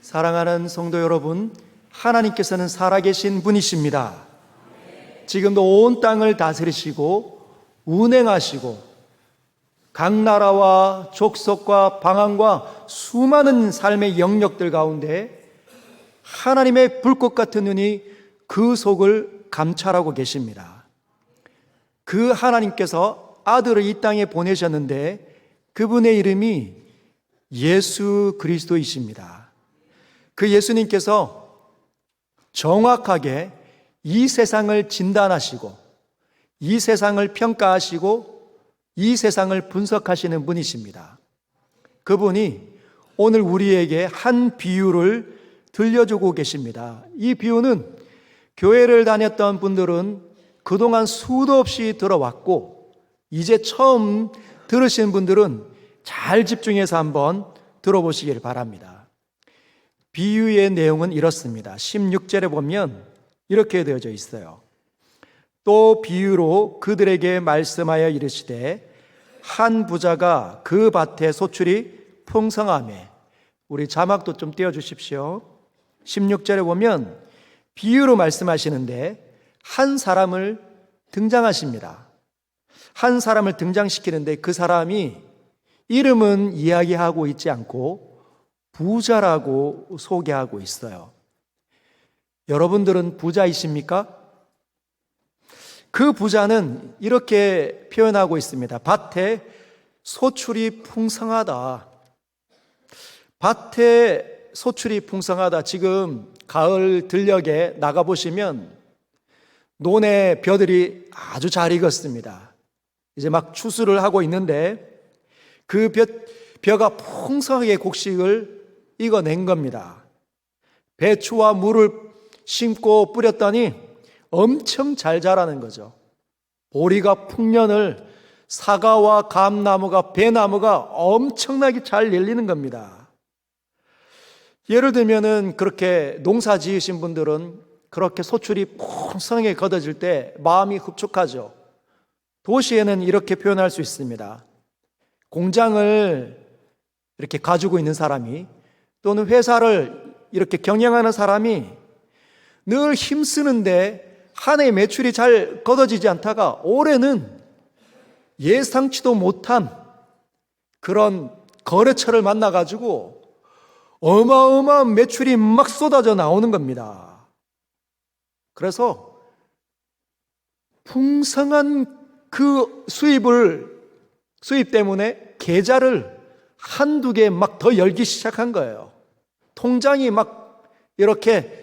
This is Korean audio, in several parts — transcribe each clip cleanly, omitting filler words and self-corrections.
사랑하는 성도 여러분, 하나님께서는 살아계신 분이십니다. 지금도 온 땅을 다스리시고 운행하시고 각 나라와 족속과 방언과 수많은 삶의 영역들 가운데 하나님의 불꽃 같은 눈이 그 속을 감찰하고 계십니다. 그 하나님께서 아들을 이 땅에 보내셨는데 그분의 이름이 예수 그리스도이십니다. 그 예수님께서 정확하게 이 세상을 진단하시고 이 세상을 평가하시고 이 세상을 분석하시는 분이십니다. 그분이 오늘 우리에게 한 비유를 들려주고 계십니다. 이 비유는 교회를 다녔던 분들은 그동안 수도 없이 들어왔고 이제 처음 들으신 분들은 잘 집중해서 한번 들어보시길 바랍니다. 비유의 내용은 이렇습니다. 16절에 보면 이렇게 되어져 있어요. 또 비유로 그들에게 말씀하여 이르시되 한 부자가 그 밭에 소출이 풍성하매, 우리 자막도 좀 띄워주십시오. 16절에 보면 비유로 말씀하시는데 한 사람을 등장하십니다. 한 사람을 등장시키는데 그 사람이 이름은 이야기하고 있지 않고 부자라고 소개하고 있어요. 여러분들은 부자이십니까? 그 부자는 이렇게 표현하고 있습니다. 밭에 소출이 풍성하다. 밭에 소출이 풍성하다. 지금 가을 들녘에 나가보시면 논에 벼들이 아주 잘 익었습니다. 이제 막 추수를 하고 있는데 그 벼가 풍성하게 곡식을 익어낸 겁니다. 배추와 물을 심고 뿌렸더니 엄청 잘 자라는 거죠. 보리가 풍년을, 사과와 감나무가, 배나무가 엄청나게 잘 열리는 겁니다. 예를 들면은 그렇게 농사 지으신 분들은 그렇게 소출이 풍성하게 거둬질 때 마음이 흡족하죠. 도시에는 이렇게 표현할 수 있습니다. 공장을 이렇게 가지고 있는 사람이 또는 회사를 이렇게 경영하는 사람이 늘 힘쓰는데 한 해 매출이 잘 거둬지지 않다가 올해는 예상치도 못한 그런 거래처를 만나가지고 어마어마한 매출이 막 쏟아져 나오는 겁니다. 그래서 풍성한 그 수입 때문에 계좌를 한두 개 막 더 열기 시작한 거예요. 통장이 막 이렇게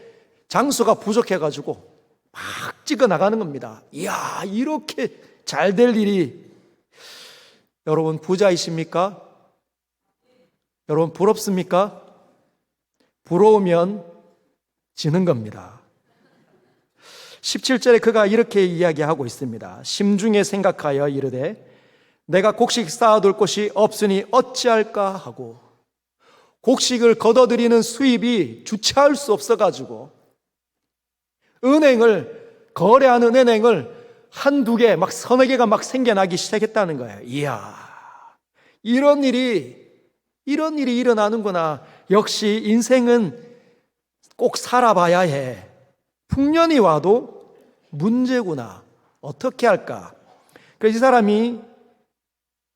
장수가 부족해가지고 막 찍어 나가는 겁니다. 이야, 이렇게 잘 될 일이. 여러분 부자이십니까? 여러분 부럽습니까? 부러우면 지는 겁니다. 17절에 그가 이렇게 이야기하고 있습니다. 심중에 생각하여 이르되 내가 곡식 쌓아둘 곳이 없으니 어찌할까 하고, 곡식을 거둬들이는 수입이 주체할 수 없어가지고 거래하는 은행을 한두 개, 막 서너 개가 막 생겨나기 시작했다는 거예요. 이야, 이런 일이 일어나는구나. 역시 인생은 꼭 살아봐야 해. 풍년이 와도 문제구나. 어떻게 할까? 그래서 이 사람이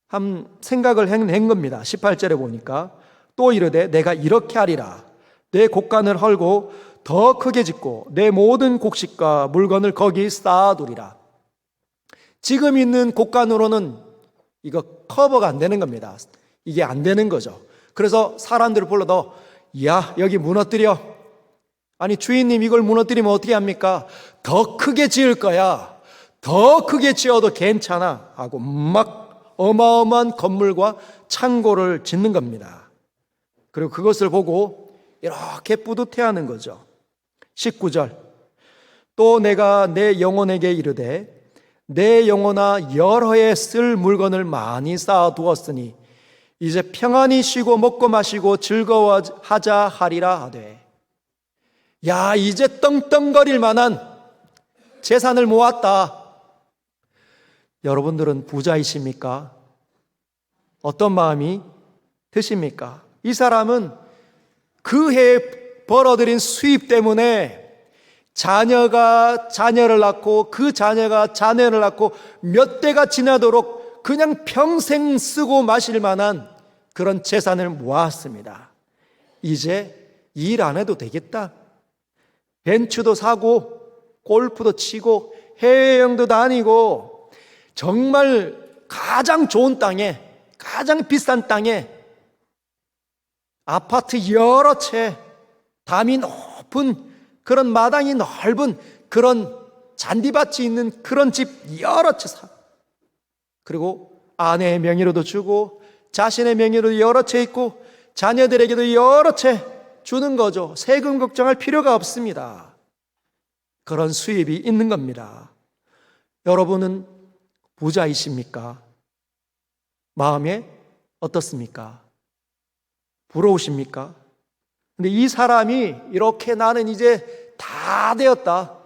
한 생각을 한 겁니다. 18절에 보니까 또 이르되 내가 이렇게 하리라. 내 곡간을 헐고 더 크게 짓고 내 모든 곡식과 물건을 거기 쌓아두리라. 지금 있는 곡간으로는 이거 커버가 안 되는 겁니다. 이게 안 되는 거죠. 그래서 사람들을 불러도 야, 여기 무너뜨려. 아니 주인님, 이걸 무너뜨리면 어떻게 합니까? 더 크게 지을 거야. 더 크게 지어도 괜찮아 하고 막 어마어마한 건물과 창고를 짓는 겁니다. 그리고 그것을 보고 이렇게 뿌듯해하는 거죠. 19절 또 내가 내 영혼에게 이르되 내 영혼아, 여러 해 쓸 물건을 많이 쌓아두었으니 이제 평안히 쉬고 먹고 마시고 즐거워하자 하리라 하되, 야, 이제 떵떵거릴 만한 재산을 모았다. 여러분들은 부자이십니까? 어떤 마음이 드십니까? 이 사람은 그 해에 벌어들인 수입 때문에 자녀가 자녀를 낳고 그 자녀가 자녀를 낳고 몇 대가 지나도록 그냥 평생 쓰고 마실 만한 그런 재산을 모았습니다. 이제 일 안 해도 되겠다. 벤츠도 사고 골프도 치고 해외여행도 다니고 정말 가장 좋은 땅에, 가장 비싼 땅에 아파트 여러 채, 담이 높은 그런 마당이 넓은 그런 잔디밭이 있는 그런 집 여러 채 사. 그리고 아내의 명의로도 주고 자신의 명의로도 여러 채 있고 자녀들에게도 여러 채 주는 거죠. 세금 걱정할 필요가 없습니다. 그런 수입이 있는 겁니다. 여러분은 부자이십니까? 마음에 어떻습니까? 부러우십니까? 근데 이 사람이 이렇게 나는 이제 다 되었다.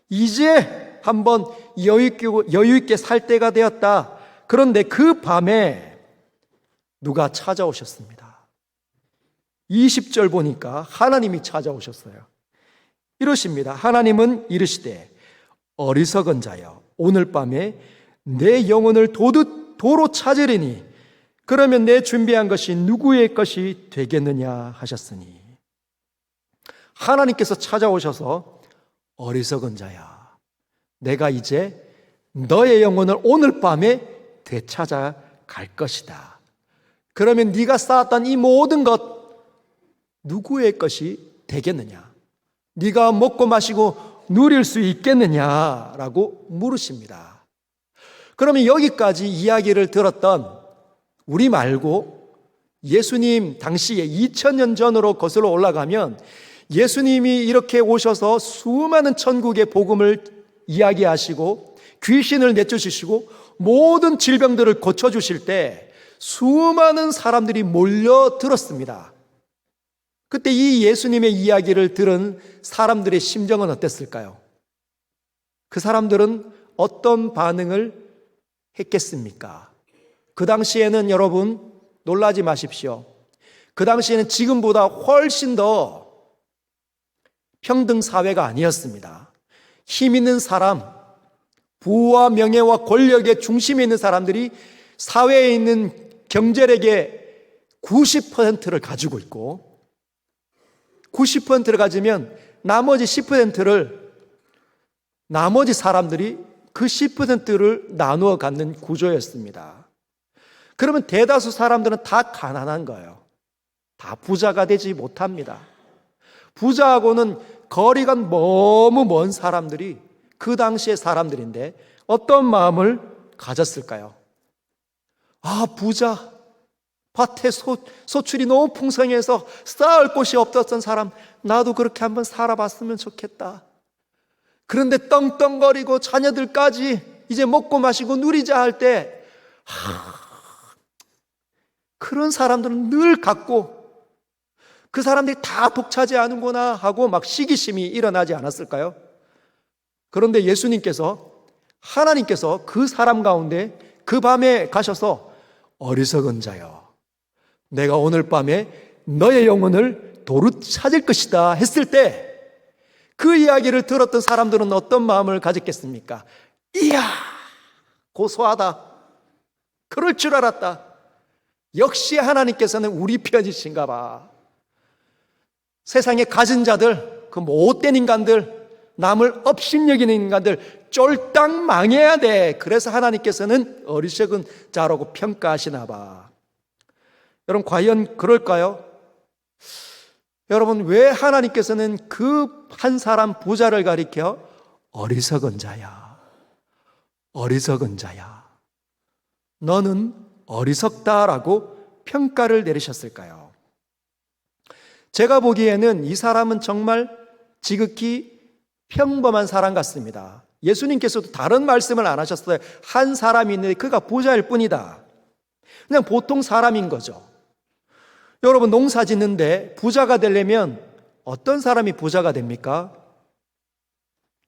이제 한번 여유 있게 살 때가 되었다. 그런데 그 밤에 누가 찾아오셨습니다. 20절 보니까 하나님이 찾아오셨어요. 이러십니다. 하나님은 이르시되 어리석은 자여 오늘 밤에 내 영혼을 도로 찾으리니 그러면 내 준비한 것이 누구의 것이 되겠느냐 하셨으니 하나님께서 찾아오셔서 어리석은 자야 내가 이제 너의 영혼을 오늘 밤에 되찾아 갈 것이다. 그러면 네가 쌓았던 이 모든 것 누구의 것이 되겠느냐? 네가 먹고 마시고 누릴 수 있겠느냐라고 물으십니다. 그러면 여기까지 이야기를 들었던 우리 말고 예수님 당시에 2000년 전으로 거슬러 올라가면 예수님이 이렇게 오셔서 수많은 천국의 복음을 이야기하시고 귀신을 내쫓으시고 모든 질병들을 고쳐주실 때 수많은 사람들이 몰려들었습니다. 그때 이 예수님의 이야기를 들은 사람들의 심정은 어땠을까요? 그 사람들은 어떤 반응을 했겠습니까? 그 당시에는 여러분 놀라지 마십시오. 그 당시에는 지금보다 훨씬 더 평등 사회가 아니었습니다. 힘 있는 사람, 부와 명예와 권력의 중심에 있는 사람들이 사회에 있는 경제력의 90%를 가지고 있고 90%를 가지면 나머지 10%를 나머지 사람들이 그 10%를 나누어 갖는 구조였습니다. 그러면 대다수 사람들은 다 가난한 거예요. 다 부자가 되지 못합니다. 부자하고는 거리가 너무 먼 사람들이 그 당시의 사람들인데 어떤 마음을 가졌을까요? 아, 부자. 밭에 소출이 너무 풍성해서 쌓을 곳이 없었던 사람, 나도 그렇게 한번 살아봤으면 좋겠다. 그런데 떵떵거리고 자녀들까지 이제 먹고 마시고 누리자 할 때 그런 사람들은 늘 갖고 그 사람들이 다 독차지하는구나 하고 막 시기심이 일어나지 않았을까요? 그런데 하나님께서 그 사람 가운데 그 밤에 가셔서 어리석은 자여 내가 오늘 밤에 너의 영혼을 도로 찾을 것이다 했을 때 그 이야기를 들었던 사람들은 어떤 마음을 가졌겠습니까? 이야, 고소하다. 그럴 줄 알았다. 역시 하나님께서는 우리 편이신가 봐. 세상에 가진 자들, 그 못된 인간들, 남을 업신여기는 인간들 쫄딱 망해야 돼. 그래서 하나님께서는 어리석은 자라고 평가하시나 봐. 여러분 과연 그럴까요? 여러분 왜 하나님께서는 그 한 사람 부자를 가리켜 어리석은 자야, 어리석은 자야, 너는 어리석다라고 평가를 내리셨을까요? 제가 보기에는 이 사람은 정말 지극히 평범한 사람 같습니다. 예수님께서도 다른 말씀을 안 하셨어요. 한 사람이 있는데 그가 부자일 뿐이다. 그냥 보통 사람인 거죠. 여러분 농사 짓는데 부자가 되려면 어떤 사람이 부자가 됩니까?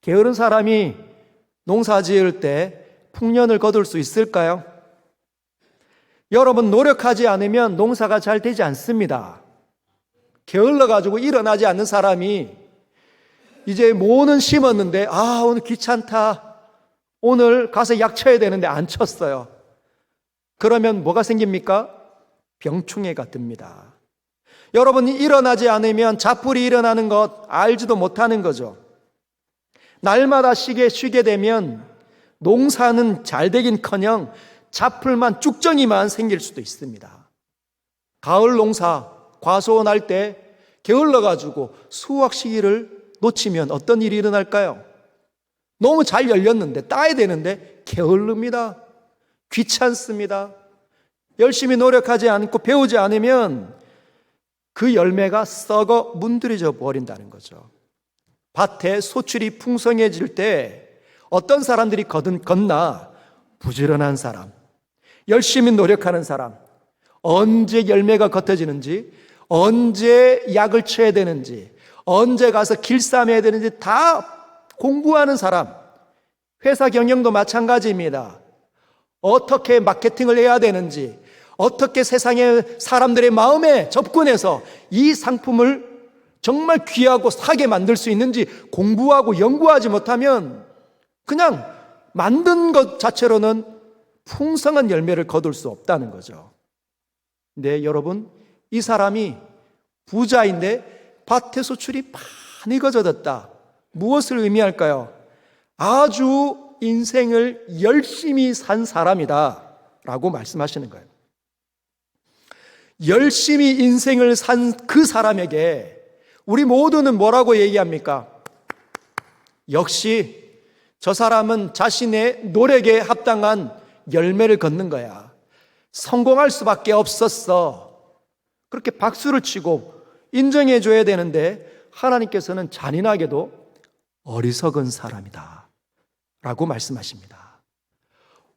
게으른 사람이 농사 지을 때 풍년을 거둘 수 있을까요? 여러분 노력하지 않으면 농사가 잘 되지 않습니다. 게을러가지고 일어나지 않는 사람이 이제 모는 심었는데 오늘 귀찮다, 오늘 가서 약 쳐야 되는데 안 쳤어요. 그러면 뭐가 생깁니까? 병충해가 듭니다. 여러분이 일어나지 않으면 잡풀이 일어나는 것 알지도 못하는 거죠. 날마다 쉬게 되면 농사는 잘 되긴커녕 잡풀만 쭉정이만 생길 수도 있습니다. 가을 농사 과소원 할 때 게을러가지고 수확 시기를 놓치면 어떤 일이 일어날까요? 너무 잘 열렸는데 따야 되는데 게을릅니다. 귀찮습니다. 열심히 노력하지 않고 배우지 않으면 그 열매가 썩어 문드러져 버린다는 거죠. 밭에 소출이 풍성해질 때 어떤 사람들이 건나? 부지런한 사람, 열심히 노력하는 사람, 언제 열매가 겉어지는지, 언제 약을 쳐야 되는지, 언제 가서 길쌈해야 되는지 다 공부하는 사람. 회사 경영도 마찬가지입니다. 어떻게 마케팅을 해야 되는지, 어떻게 세상의 사람들의 마음에 접근해서 이 상품을 정말 귀하고 사게 만들 수 있는지 공부하고 연구하지 못하면 그냥 만든 것 자체로는 풍성한 열매를 거둘 수 없다는 거죠. 네, 여러분, 이 사람이 부자인데 밭의 소출이 많이 거저졌다. 무엇을 의미할까요? 아주 인생을 열심히 산 사람이다 라고 말씀하시는 거예요. 열심히 인생을 산 그 사람에게 우리 모두는 뭐라고 얘기합니까? 역시 저 사람은 자신의 노력에 합당한 열매를 걷는 거야. 성공할 수밖에 없었어. 그렇게 박수를 치고 인정해 줘야 되는데 하나님께서는 잔인하게도 어리석은 사람이다 라고 말씀하십니다.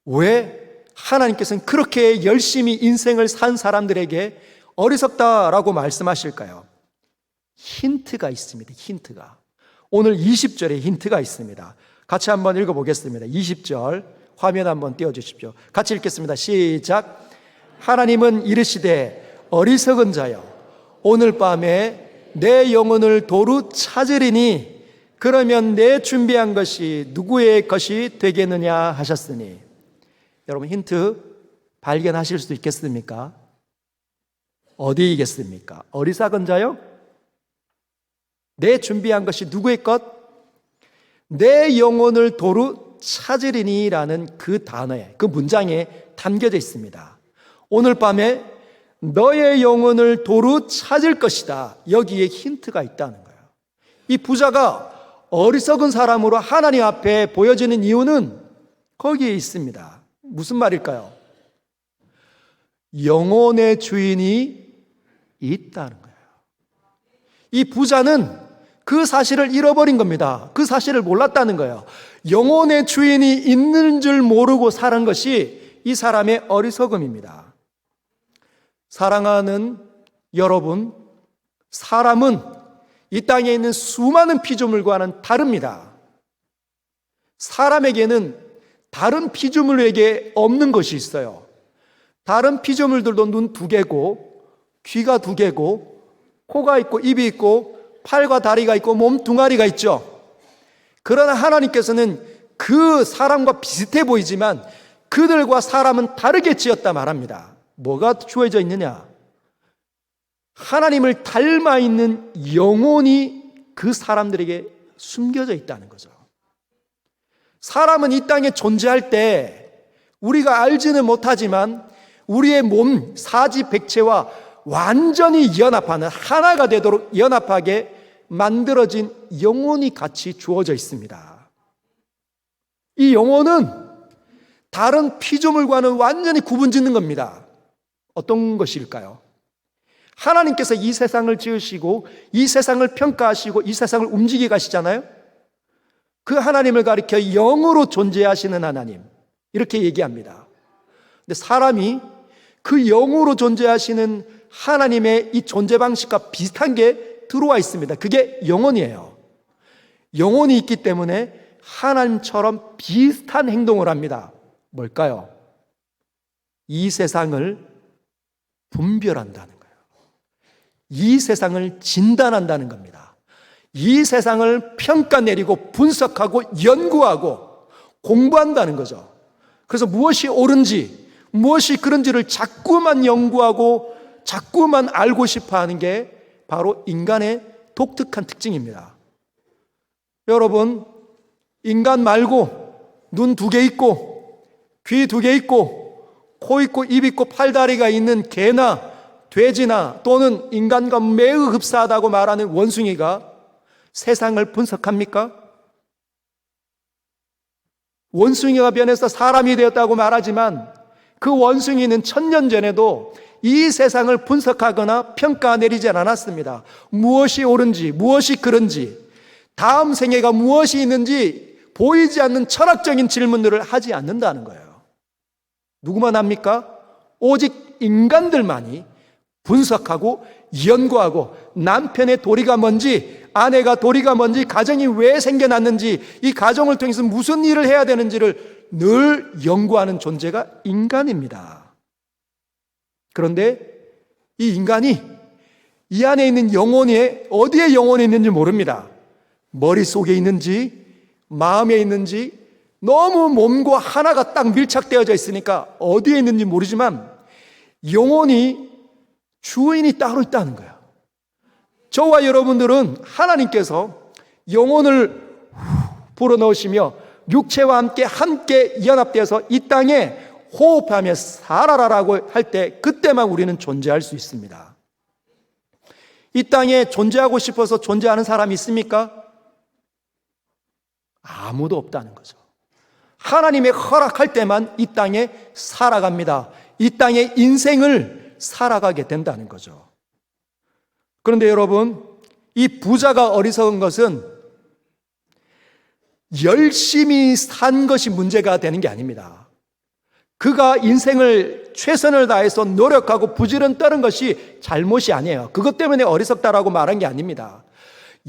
왜 하나님께서는 그렇게 열심히 인생을 산 사람들에게 어리석다라고 말씀하실까요? 힌트가 있습니다. 힌트가. 오늘 20절에 힌트가 있습니다. 같이 한번 읽어보겠습니다. 20절 화면 한번 띄워주십시오. 같이 읽겠습니다. 시작. 하나님은 이르시되 어리석은 자여, 오늘 밤에 내 영혼을 도로 찾으리니 그러면 내 준비한 것이 누구의 것이 되겠느냐 하셨으니. 여러분, 힌트 발견하실 수 있겠습니까? 어디이겠습니까? 어리석은 자요? 내 준비한 것이 누구의 것? 내 영혼을 도로 찾으리니 라는 그 단어에, 그 문장에 담겨져 있습니다. 오늘 밤에 너의 영혼을 도로 찾을 것이다. 여기에 힌트가 있다는 거예요. 이 부자가 어리석은 사람으로 하나님 앞에 보여지는 이유는 거기에 있습니다. 무슨 말일까요? 영혼의 주인이 있다는 거예요. 이 부자는 그 사실을 잃어버린 겁니다. 그 사실을 몰랐다는 거예요. 영혼의 주인이 있는 줄 모르고 사는 것이 이 사람의 어리석음입니다. 사랑하는 여러분, 사람은 이 땅에 있는 수많은 피조물과는 다릅니다. 사람에게는 다른 피조물에게 없는 것이 있어요. 다른 피조물들도 눈 2개고 귀가 2개고 코가 있고 입이 있고 팔과 다리가 있고 몸 2마리가 있죠. 그러나 하나님께서는 그 사람과 비슷해 보이지만 그들과 사람은 다르게 지었다 말합니다. 뭐가 주어져 있느냐? 하나님을 닮아 있는 영혼이 그 사람들에게 숨겨져 있다는 거죠. 사람은 이 땅에 존재할 때 우리가 알지는 못하지만 우리의 몸 사지백체와 완전히 연합하는, 하나가 되도록 연합하게 만들어진 영혼이 같이 주어져 있습니다. 이 영혼은 다른 피조물과는 완전히 구분짓는 겁니다. 어떤 것일까요? 하나님께서 이 세상을 지으시고 이 세상을 평가하시고 이 세상을 움직이게 하시잖아요. 그 하나님을 가리켜 영으로 존재하시는 하나님, 이렇게 얘기합니다. 근데 사람이 그 영으로 존재하시는 하나님의 이 존재 방식과 비슷한 게 들어와 있습니다. 그게 영혼이에요. 영혼이 있기 때문에 하나님처럼 비슷한 행동을 합니다. 뭘까요? 이 세상을 분별한다는 거예요. 이 세상을 진단한다는 겁니다. 이 세상을 평가내리고 분석하고 연구하고 공부한다는 거죠. 그래서 무엇이 옳은지, 무엇이 그런지를 자꾸만 연구하고 자꾸만 알고 싶어 하는 게 바로 인간의 독특한 특징입니다. 여러분, 인간 말고 눈 2개 있고 귀 2개 있고 코 있고 입 있고 팔다리가 있는 개나 돼지나 또는 인간과 매우 흡사하다고 말하는 원숭이가 세상을 분석합니까? 원숭이가 변해서 사람이 되었다고 말하지만 그 원숭이는 1000년 전에도 이 세상을 분석하거나 평가내리지 않았습니다. 무엇이 옳은지, 무엇이 그른지, 다음 생애가 무엇이 있는지 보이지 않는 철학적인 질문들을 하지 않는다는 거예요. 누구만 합니까? 오직 인간들만이 분석하고 연구하고 남편의 도리가 뭔지, 아내가 도리가 뭔지, 가정이 왜 생겨났는지, 이 가정을 통해서 무슨 일을 해야 되는지를 늘 연구하는 존재가 인간입니다. 그런데 이 인간이 이 안에 있는 영혼이 어디에 영혼이 있는지 모릅니다. 머릿속에 있는지 마음에 있는지 너무 몸과 하나가 딱 밀착되어져 있으니까 어디에 있는지 모르지만 영혼이 주인이 따로 있다는 거예요. 저와 여러분들은 하나님께서 영혼을 불어넣으시며 육체와 함께 연합되어서 이 땅에 호흡하며 살아라라고 할 때 그때만 우리는 존재할 수 있습니다. 이 땅에 존재하고 싶어서 존재하는 사람이 있습니까? 아무도 없다는 거죠. 하나님의 허락할 때만 이 땅에 살아갑니다. 이 땅의 인생을 살아가게 된다는 거죠. 그런데 여러분, 이 부자가 어리석은 것은 열심히 산 것이 문제가 되는 게 아닙니다. 그가 인생을 최선을 다해서 노력하고 부지런 떠는 것이 잘못이 아니에요. 그것 때문에 어리석다라고 말한 게 아닙니다.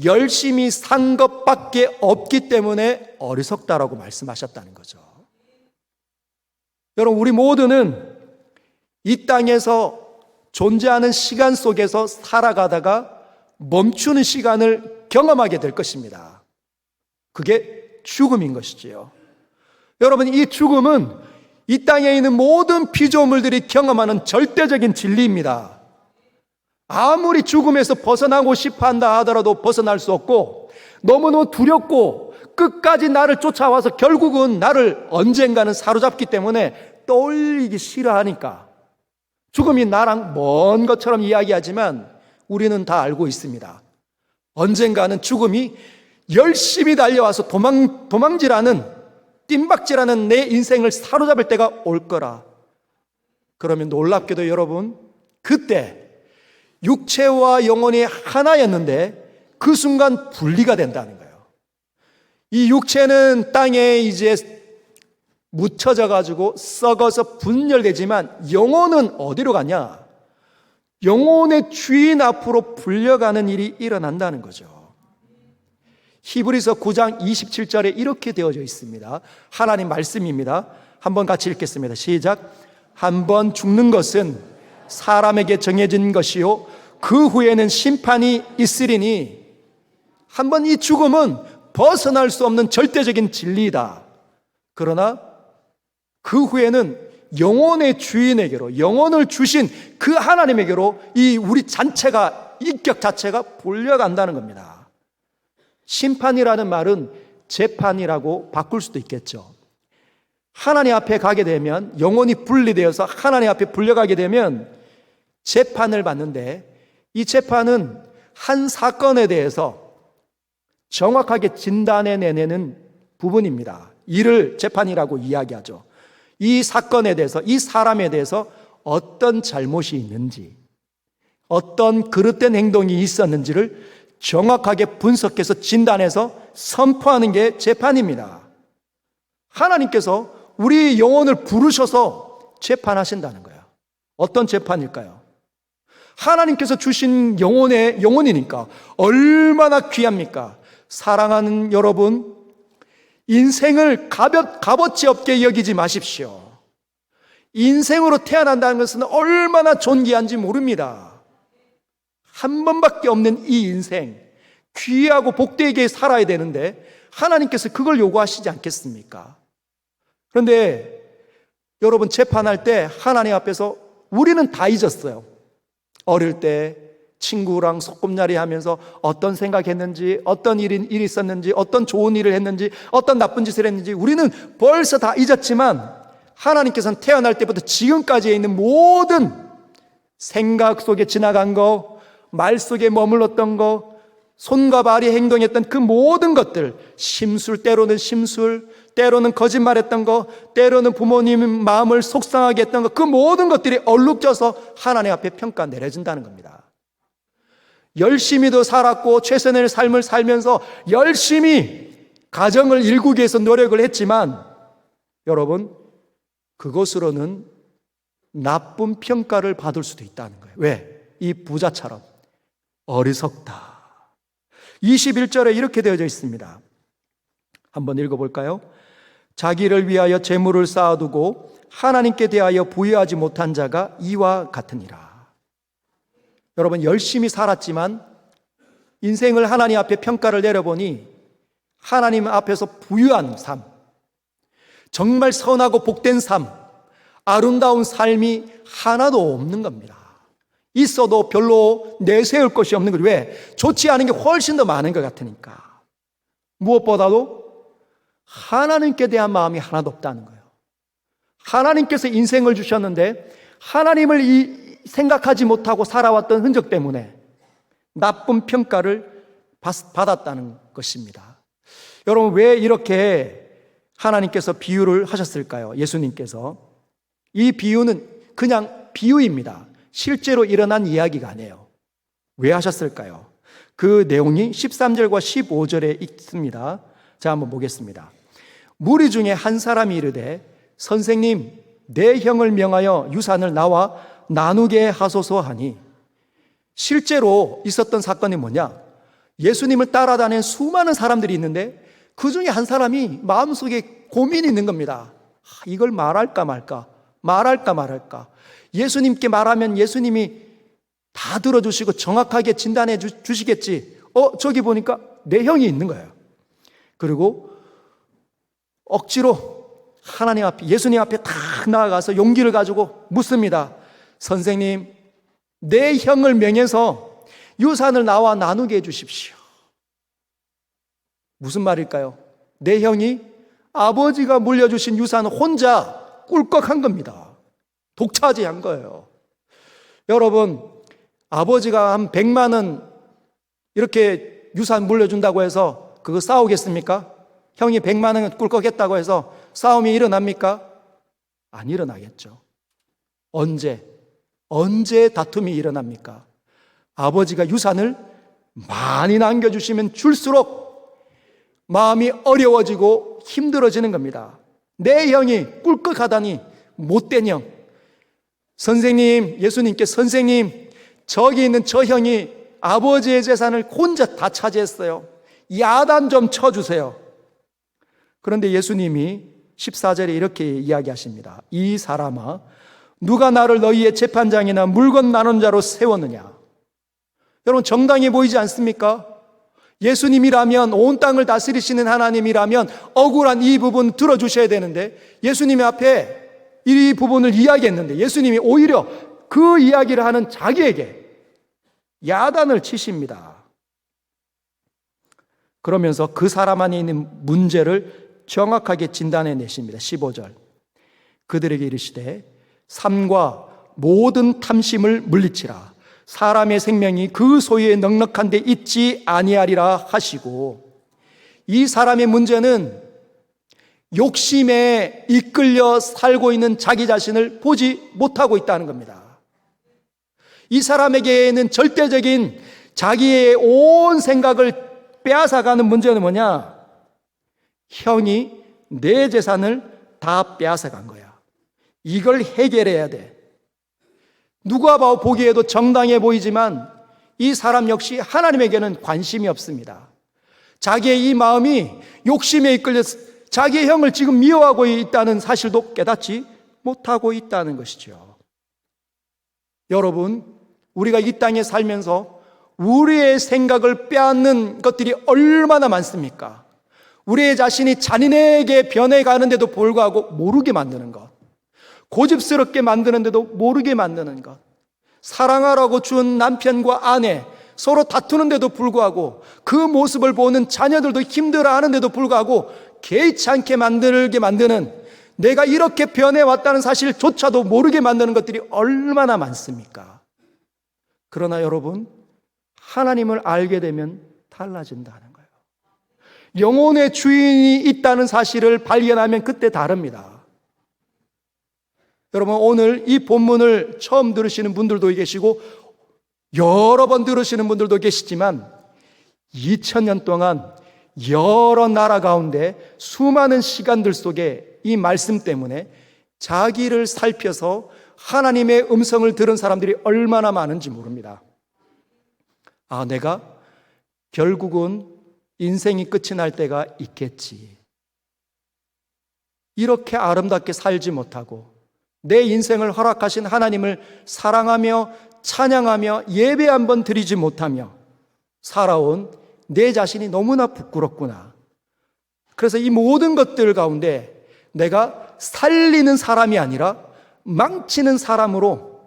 열심히 산 것밖에 없기 때문에 어리석다라고 말씀하셨다는 거죠. 여러분, 우리 모두는 이 땅에서 존재하는 시간 속에서 살아가다가 멈추는 시간을 경험하게 될 것입니다. 그게 죽음인 것이지요. 여러분, 이 죽음은 이 땅에 있는 모든 피조물들이 경험하는 절대적인 진리입니다. 아무리 죽음에서 벗어나고 싶어 한다 하더라도 벗어날 수 없고 너무너무 두렵고 끝까지 나를 쫓아와서 결국은 나를 언젠가는 사로잡기 때문에 떠올리기 싫어하니까 죽음이 나랑 먼 것처럼 이야기하지만 우리는 다 알고 있습니다. 언젠가는 죽음이 열심히 달려와서 도망질하는 뜀박질하는 내 인생을 사로잡을 때가 올 거라. 그러면 놀랍게도 여러분, 그때 육체와 영혼이 하나였는데 그 순간 분리가 된다는 거예요. 이 육체는 땅에 이제 묻혀져 가지고 썩어서 분열되지만 영혼은 어디로 가냐? 영혼의 주인 앞으로 불려가는 일이 일어난다는 거죠. 히브리서 9장 27절에 이렇게 되어져 있습니다. 하나님 말씀입니다. 한번 같이 읽겠습니다. 시작. 한번 죽는 것은 사람에게 정해진 것이요 그 후에는 심판이 있으리니. 한번 이 죽음은 벗어날 수 없는 절대적인 진리이다. 그러나 그 후에는 영혼의 주인에게로, 영혼을 주신 그 하나님에게로 이 우리 전체가, 인격 자체가 불려간다는 겁니다. 심판이라는 말은 재판이라고 바꿀 수도 있겠죠. 하나님 앞에 가게 되면, 영혼이 분리되어서 하나님 앞에 불려가게 되면 재판을 받는데, 이 재판은 한 사건에 대해서 정확하게 진단해내는 부분입니다. 이를 재판이라고 이야기하죠. 이 사건에 대해서, 이 사람에 대해서 어떤 잘못이 있는지, 어떤 그릇된 행동이 있었는지를 정확하게 분석해서 진단해서 선포하는 게 재판입니다. 하나님께서 우리 영혼을 부르셔서 재판하신다는 거예요. 어떤 재판일까요? 하나님께서 주신 영혼이니까 얼마나 귀합니까? 사랑하는 여러분, 인생을 값어치 없게 여기지 마십시오. 인생으로 태어난다는 것은 얼마나 존귀한지 모릅니다. 한 번밖에 없는 이 인생, 귀하고 복되게 살아야 되는데 하나님께서 그걸 요구하시지 않겠습니까? 그런데 여러분, 재판할 때 하나님 앞에서 우리는 다 잊었어요. 어릴 때 친구랑 소꿉놀이 하면서 어떤 생각했는지, 어떤 일이 있었는지, 어떤 좋은 일을 했는지, 어떤 나쁜 짓을 했는지 우리는 벌써 다 잊었지만 하나님께서는 태어날 때부터 지금까지에 있는 모든 생각 속에 지나간 거, 말 속에 머물렀던 거, 손과 발이 행동했던 그 모든 것들, 심술, 때로는 심술, 때로는 거짓말했던 거, 때로는 부모님 마음을 속상하게 했던 거, 그 모든 것들이 얼룩져서 하나님 앞에 평가 내려진다는 겁니다. 열심히도 살았고 최선의 삶을 살면서 열심히 가정을 일구기 위해서 노력을 했지만 여러분, 그것으로는 나쁜 평가를 받을 수도 있다는 거예요. 왜? 이 부자처럼 어리석다. 21절에 이렇게 되어져 있습니다. 한번 읽어볼까요? 자기를 위하여 재물을 쌓아두고 하나님께 대하여 부여하지 못한 자가 이와 같으니라. 여러분, 열심히 살았지만 인생을 하나님 앞에 평가를 내려보니 하나님 앞에서 부유한 삶, 정말 선하고 복된 삶, 아름다운 삶이 하나도 없는 겁니다. 있어도 별로 내세울 것이 없는 거죠. 왜? 좋지 않은 게 훨씬 더 많은 것 같으니까. 무엇보다도 하나님께 대한 마음이 하나도 없다는 거예요. 하나님께서 인생을 주셨는데 하나님을 생각하지 못하고 살아왔던 흔적 때문에 나쁜 평가를 받았다는 것입니다. 여러분, 왜 이렇게 하나님께서 비유를 하셨을까요? 예수님께서. 이 비유는 그냥 비유입니다. 실제로 일어난 이야기가 아니에요. 왜 하셨을까요? 그 내용이 13절과 15절에 있습니다. 자, 한번 보겠습니다. 무리 중에 한 사람이 이르되 선생님, 내 형을 명하여 유산을 나와 나누게 하소서 하니, 실제로 있었던 사건이 뭐냐? 예수님을 따라다니는 수많은 사람들이 있는데 그 중에 한 사람이 마음속에 고민이 있는 겁니다. 이걸 말할까 말까, 말할까 말할까. 예수님께 말하면 예수님이 다 들어주시고 정확하게 진단해 주시겠지. 저기 보니까 내 형이 있는 거예요. 그리고 억지로 하나님 앞에, 예수님 앞에 딱 나아가서 용기를 가지고 묻습니다. 선생님, 내 형을 명해서 유산을 나와 나누게 해 주십시오. 무슨 말일까요? 내 형이 아버지가 물려주신 유산을 혼자 꿀꺽한 겁니다. 독차지한 거예요. 여러분, 아버지가 한 100만 원 이렇게 유산 물려준다고 해서 그거 싸우겠습니까? 형이 100만 원 꿀꺽했다고 해서 싸움이 일어납니까? 안 일어나겠죠. 언제 다툼이 일어납니까? 아버지가 유산을 많이 남겨주시면 줄수록 마음이 어려워지고 힘들어지는 겁니다. 내 형이 꿀꺽하다니 못된 형. 선생님, 예수님께 선생님, 저기 있는 저 형이 아버지의 재산을 혼자 다 차지했어요. 야단 좀 쳐주세요. 그런데 예수님이 14절에 이렇게 이야기하십니다. 이 사람아, 누가 나를 너희의 재판장이나 물건 나눈 자로 세웠느냐? 여러분, 정당해 보이지 않습니까? 예수님이라면, 온 땅을 다스리시는 하나님이라면 억울한 이 부분 들어주셔야 되는데 예수님 앞에 이 부분을 이야기했는데 예수님이 오히려 그 이야기를 하는 자기에게 야단을 치십니다. 그러면서 그 사람 안에 있는 문제를 정확하게 진단해 내십니다. 15절. 그들에게 이르시되 삶과 모든 탐심을 물리치라. 사람의 생명이 그 소유에 넉넉한 데 있지 아니하리라 하시고, 이 사람의 문제는 욕심에 이끌려 살고 있는 자기 자신을 보지 못하고 있다는 겁니다. 이 사람에게는 절대적인 자기의 온 생각을 빼앗아가는 문제는 뭐냐? 형이 내 재산을 다 빼앗아간 거야. 이걸 해결해야 돼. 누가 보기에도 정당해 보이지만 이 사람 역시 하나님에게는 관심이 없습니다. 자기의 이 마음이 욕심에 이끌려 자기의 형을 지금 미워하고 있다는 사실도 깨닫지 못하고 있다는 것이죠. 여러분, 우리가 이 땅에 살면서 우리의 생각을 빼앗는 것들이 얼마나 많습니까? 우리의 자신이 잔인하게 변해가는데도 불구하고 모르게 만드는 것, 고집스럽게 만드는데도 모르게 만드는 것, 사랑하라고 준 남편과 아내 서로 다투는데도 불구하고 그 모습을 보는 자녀들도 힘들어하는데도 불구하고 개의치 않게 만들게 만드는, 내가 이렇게 변해왔다는 사실조차도 모르게 만드는 것들이 얼마나 많습니까? 그러나 여러분, 하나님을 알게 되면 달라진다는 거예요. 영혼의 주인이 있다는 사실을 발견하면 그때 다릅니다. 여러분, 오늘 이 본문을 처음 들으시는 분들도 계시고 여러 번 들으시는 분들도 계시지만 2000년 동안 여러 나라 가운데 수많은 시간들 속에 이 말씀 때문에 자기를 살펴서 하나님의 음성을 들은 사람들이 얼마나 많은지 모릅니다. 아, 내가 결국은 인생이 끝이 날 때가 있겠지. 이렇게 아름답게 살지 못하고 내 인생을 허락하신 하나님을 사랑하며 찬양하며 예배 한번 드리지 못하며 살아온 내 자신이 너무나 부끄럽구나. 그래서 이 모든 것들 가운데 내가 살리는 사람이 아니라 망치는 사람으로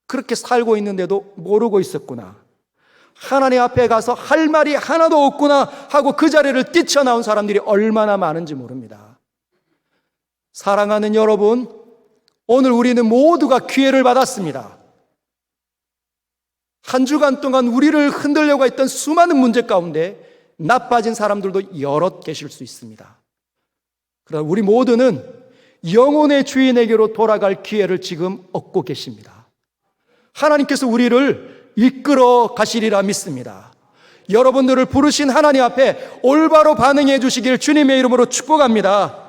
그렇게 살고 있는데도 모르고 있었구나. 하나님 앞에 가서 할 말이 하나도 없구나 하고 그 자리를 뛰쳐나온 사람들이 얼마나 많은지 모릅니다. 사랑하는 여러분, 오늘 우리는 모두가 기회를 받았습니다. 한 주간 동안 우리를 흔들려고 했던 수많은 문제 가운데 나빠진 사람들도 여럿 계실 수 있습니다. 그러나 우리 모두는 영혼의 주인에게로 돌아갈 기회를 지금 얻고 계십니다. 하나님께서 우리를 이끌어 가시리라 믿습니다. 여러분들을 부르신 하나님 앞에 올바로 반응해 주시길 주님의 이름으로 축복합니다.